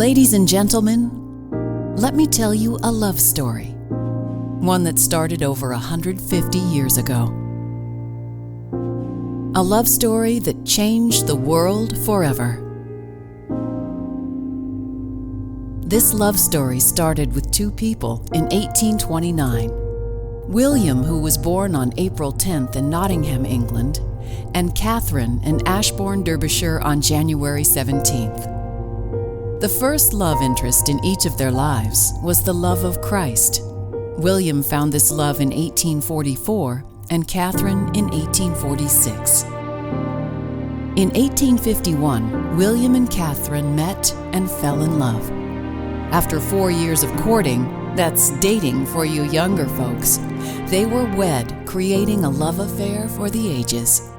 Ladies and gentlemen, let me tell you a love story, one that started over 150 years ago. A love story that changed the world forever. This love story started with two people in 1829. William, who was born on April 10th in Nottingham, England, and Catherine in Ashbourne, Derbyshire on January 17th. The first love interest in each of their lives was the love of Christ. William found this love in 1844 and Catherine in 1846. In 1851, William and Catherine met and fell in love. After 4 years of courting, that's dating for you younger folks, they were wed, creating a love affair for the ages.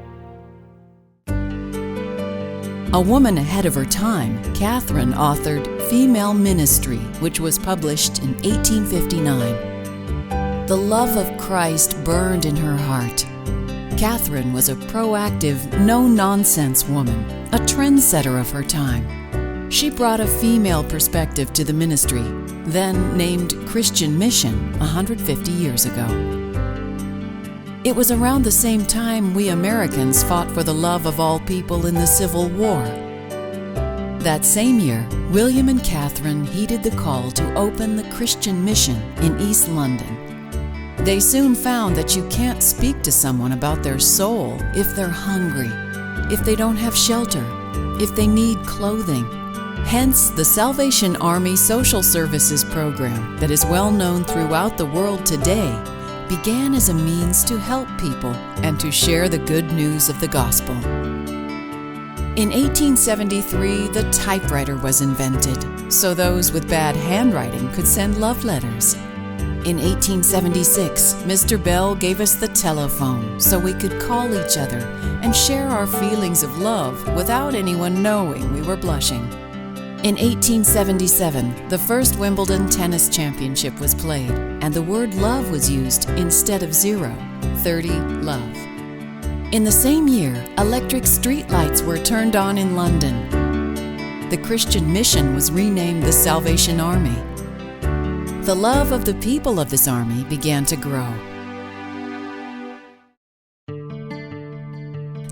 A woman ahead of her time, Catherine authored Female Ministry, which was published in 1859. The love of Christ burned in her heart. Catherine was a proactive, no-nonsense woman, a trendsetter of her time. She brought a female perspective to the ministry, then named Christian Mission 150 years ago. It was around the same time we Americans fought for the love of all people in the Civil War. That same year, William and Catherine heeded the call to open the Christian Mission in East London. They soon found that you can't speak to someone about their soul if they're hungry, if they don't have shelter, if they need clothing. Hence, the Salvation Army Social Services program that is well known throughout the world today began as a means to help people and to share the good news of the gospel. In 1873, the typewriter was invented, so those with bad handwriting could send love letters. In 1876, Mr. Bell gave us the telephone so we could call each other and share our feelings of love without anyone knowing we were blushing. In 1877, the first Wimbledon tennis championship was played, and the word love was used instead of 30 love. In the same year, electric streetlights were turned on in London. The Christian Mission was renamed the Salvation Army. The love of the people of this army began to grow.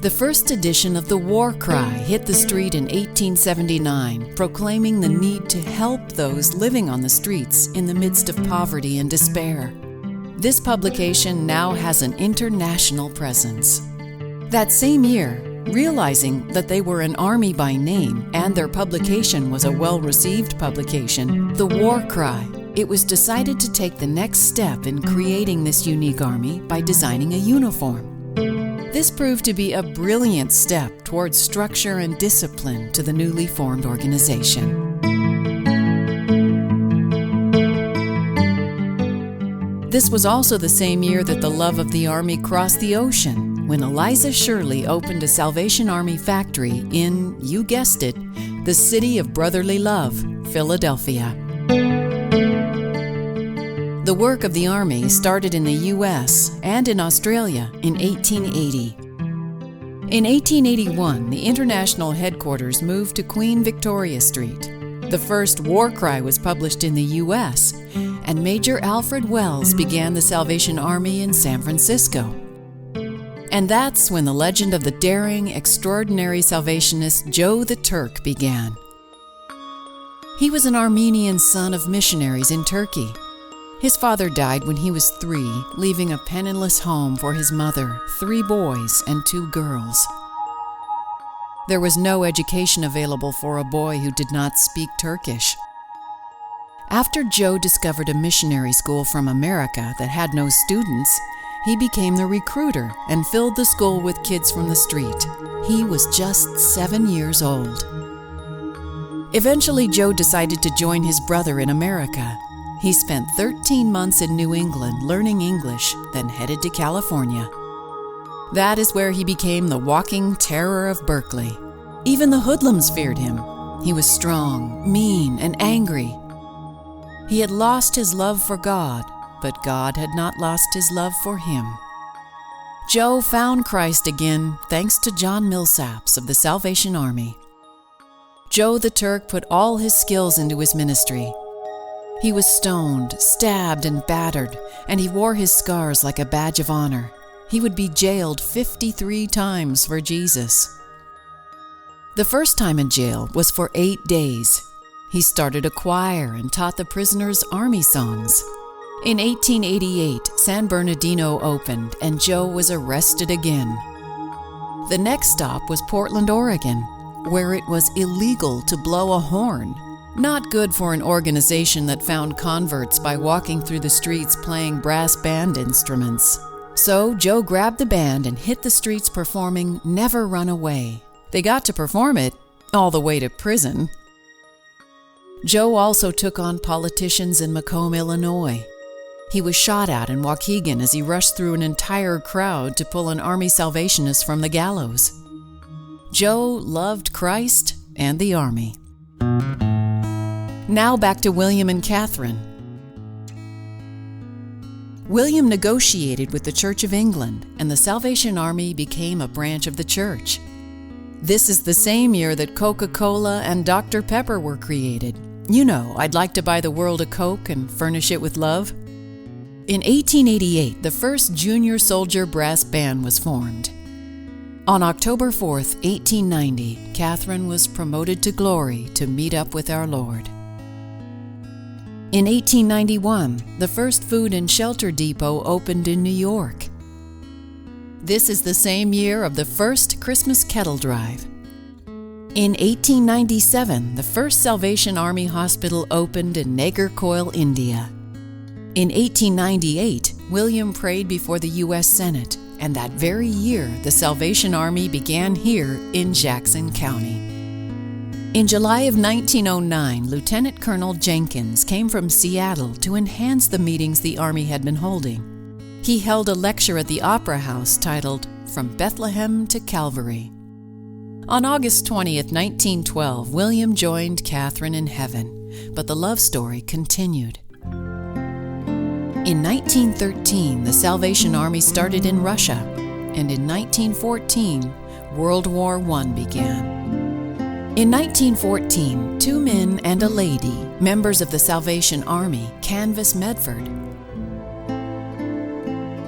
The first edition of the War Cry hit the street in 1879, proclaiming the need to help those living on the streets in the midst of poverty and despair. This publication now has an international presence. That same year, realizing that they were an army by name and their publication was a well-received publication, the War Cry, it was decided to take the next step in creating this unique army by designing a uniform. This proved to be a brilliant step towards structure and discipline to the newly formed organization. This was also the same year that the love of the Army crossed the ocean, when Eliza Shirley opened a Salvation Army factory in, you guessed it, the city of brotherly love, Philadelphia. The work of the Army started in the U.S. and in Australia in 1880. In 1881, the international headquarters moved to Queen Victoria Street. The first War Cry was published in the U.S., and Major Alfred Wells began the Salvation Army in San Francisco. And that's when the legend of the daring, extraordinary Salvationist Joe the Turk began. He was an Armenian son of missionaries in Turkey. His father died when he was 3, leaving a penniless home for his mother, 3 boys and 2 girls. There was no education available for a boy who did not speak Turkish. After Joe discovered a missionary school from America that had no students, he became the recruiter and filled the school with kids from the street. He was just 7 years old. Eventually, Joe decided to join his brother in America. He spent 13 months in New England learning English, then headed to California. That is where he became the walking terror of Berkeley. Even the hoodlums feared him. He was strong, mean, and angry. He had lost his love for God, but God had not lost his love for him. Joe found Christ again thanks to John Millsaps of the Salvation Army. Joe the Turk put all his skills into his ministry. He was stoned, stabbed, and battered, and he wore his scars like a badge of honor. He would be jailed 53 times for Jesus. The first time in jail was for 8 days. He started a choir and taught the prisoners army songs. In 1888, San Bernardino opened, and Joe was arrested again. The next stop was Portland, Oregon, where it was illegal to blow a horn. Not good for an organization that found converts by walking through the streets playing brass band instruments. So Joe grabbed the band and hit the streets performing "Never Run Away." They got to perform it all the way to prison. Joe also took on politicians in Macomb, Illinois. He was shot at in Waukegan as he rushed through an entire crowd to pull an Army Salvationist from the gallows. Joe loved Christ and the Army. Now back to William and Catherine. William negotiated with the Church of England, and the Salvation Army became a branch of the church. This is the same year that Coca-Cola and Dr. Pepper were created. You know, I'd like to buy the world a Coke and furnish it with love. In 1888, the first junior soldier brass band was formed. On October 4th, 1890, Catherine was promoted to glory to meet up with our Lord. In 1891, the first food and shelter depot opened in New York. This is the same year of the first Christmas kettle drive. In 1897, the first Salvation Army hospital opened in Nagercoil, India. In 1898, William prayed before the U.S. Senate, and that very year, the Salvation Army began here in Jackson County. In July of 1909, Lieutenant Colonel Jenkins came from Seattle to enhance the meetings the Army had been holding. He held a lecture at the Opera House titled "From Bethlehem to Calvary." On August 20th, 1912, William joined Catherine in heaven, but the love story continued. In 1913, the Salvation Army started in Russia, and in 1914, World War I began. In 1914, 2 men and a lady, members of the Salvation Army, canvassed Medford.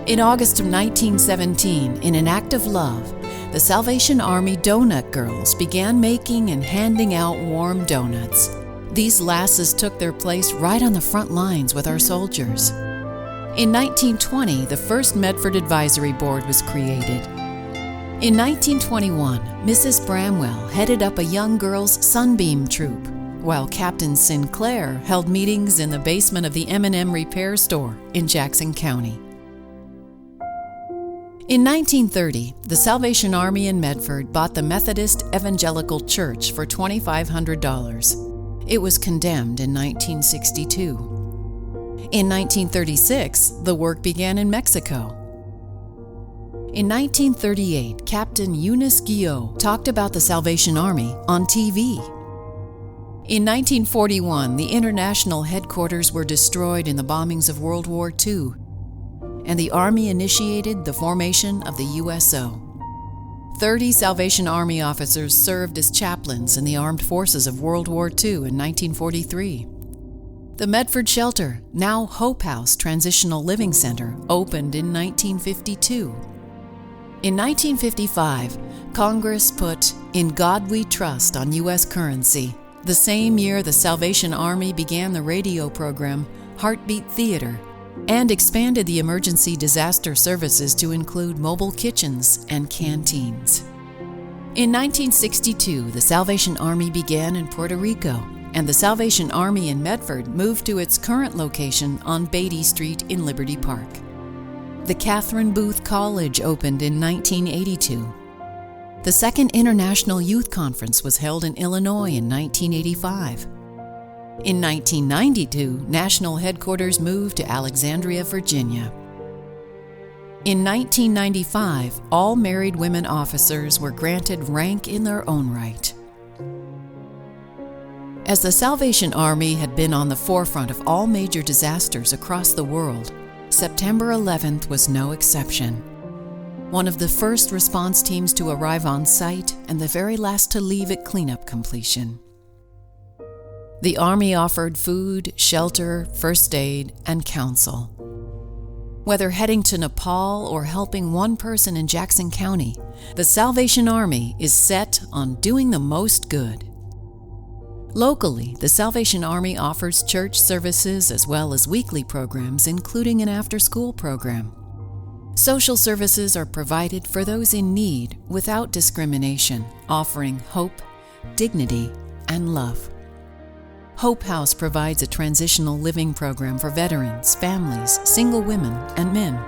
In August of 1917, in an act of love, the Salvation Army Donut Girls began making and handing out warm donuts. These lasses took their place right on the front lines with our soldiers. In 1920, the first Medford Advisory Board was created. In 1921, Mrs. Bramwell headed up a young girls' Sunbeam troop, while Captain Sinclair held meetings in the basement of the M&M repair store in Jackson County. In 1930, the Salvation Army in Medford bought the Methodist Evangelical Church for $2,500. It was condemned in 1962. In 1936, the work began in Mexico. In 1938, Captain Eunice Guillot talked about the Salvation Army on TV. In 1941, the international headquarters were destroyed in the bombings of World War II, and the Army initiated the formation of the USO. 30 Salvation Army officers served as chaplains in the armed forces of World War II in 1943. The Medford Shelter, now Hope House Transitional Living Center, opened in 1952. In 1955, Congress put "In God We Trust" on U.S. currency. The same year, the Salvation Army began the radio program Heartbeat Theater and expanded the emergency disaster services to include mobile kitchens and canteens. In 1962, the Salvation Army began in Puerto Rico, and the Salvation Army in Medford moved to its current location on Beatty Street in Liberty Park. The Catherine Booth College opened in 1982. The Second International Youth Conference was held in Illinois in 1985. In 1992, national headquarters moved to Alexandria, Virginia. In 1995, all married women officers were granted rank in their own right. As the Salvation Army had been on the forefront of all major disasters across the world, September 11th was no exception. One of the first response teams to arrive on site and the very last to leave at cleanup completion. The Army offered food, shelter, first aid, and counsel. Whether heading to Nepal or helping one person in Jackson County, the Salvation Army is set on doing the most good. Locally, the Salvation Army offers church services as well as weekly programs, including an after-school program. Social services are provided for those in need without discrimination, offering hope, dignity, and love. Hope House provides a transitional living program for veterans, families, single women, and men.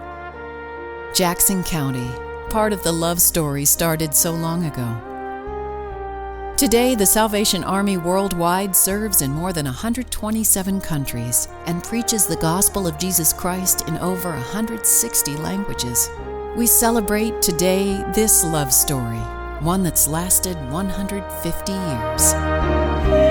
Jackson County, part of the love story started so long ago. Today, the Salvation Army worldwide serves in more than 127 countries and preaches the gospel of Jesus Christ in over 160 languages. We celebrate today this love story, one that's lasted 150 years.